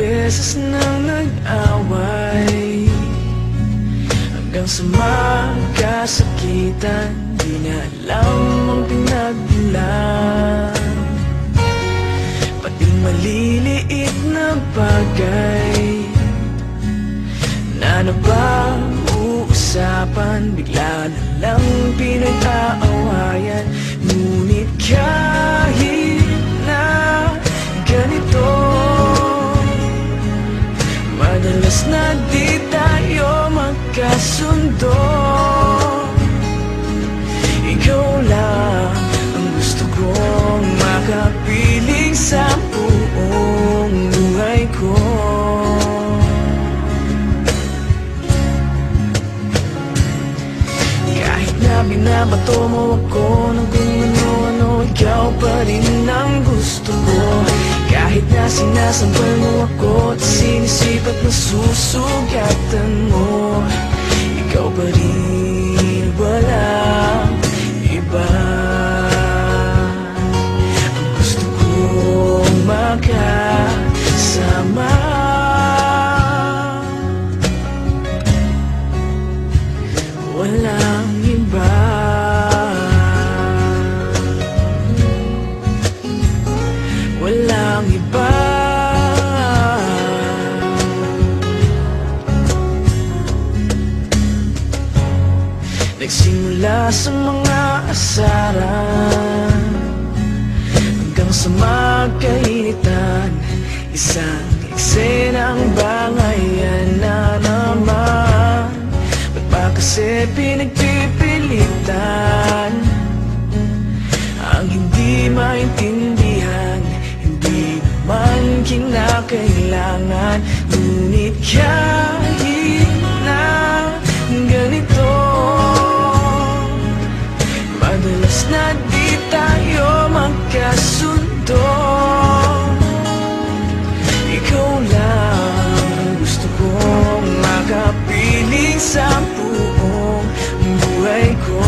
beses nang nag-away, hanggang sa magkasakitan. Di na alam ang pinagmulan, pati maliliit na bagay na napag-uusapan, bigla na lang pinag-aawayan. Ngunit kahit na ganito, madalas na di tayo magkasundo. Ikaw lang ang gusto kong makapiling sa buong buhay ko. Kahit na binabato mo ako ng kung ano-ano, ikaw pa rin ang gusto ko. Kahit na sinasampal mo ako at sinisipat na susugatan mo, ikaw pa rin, walang iba. Ang gusto kong makasama, walang iba. Walang iba. Nagsimula sa mga asaran, hanggang sa magkainitan, isang eksenang bangayan na naman. Ba't ba kasi pinagpipilitan ang hindi maintindihan? Hindi naman kinakailangan. Ngunit kahit na ganito, madalas na di tayo magkasundo. Ikaw lang ang gusto kong makapiling sa buong buhay ko.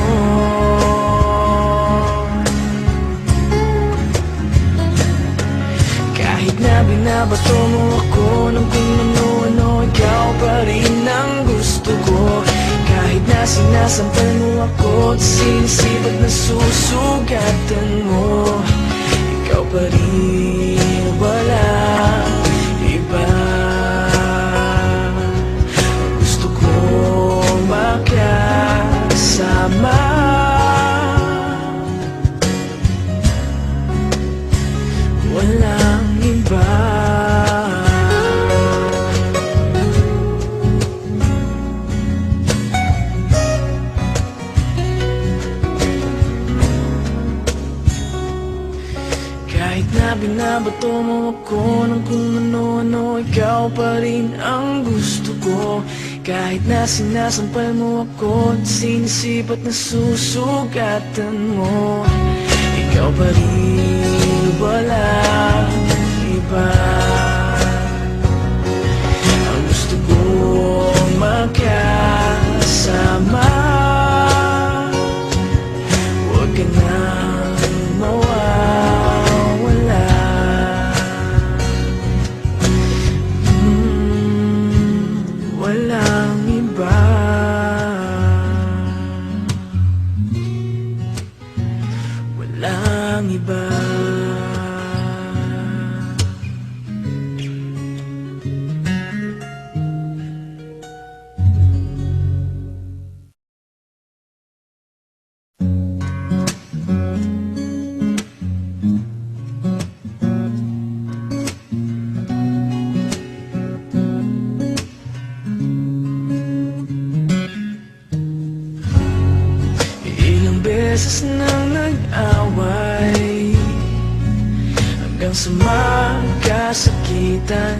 Kahit na binabato mo ako ng kung ano-ano, ikaw pa rin ang gusto ko. Kahit na sinasampal mo ako at sinisipat na susugatan mo, ikaw pa rin, walang iba. Gusto kong makasama, walang iba. Kahit na binabato mo ako ng kung ano-ano, ikaw pa rin ang gusto ko. Kahit na sinasampal mo ako at sinisipat na susugatan mo, ikaw pa rin, walang iba. Ang gusto kong makasama, huwag ka nang mawawala. Walang iba. Walang iba. Ilang beses nang nag-away, hanggang sa magkasakitan.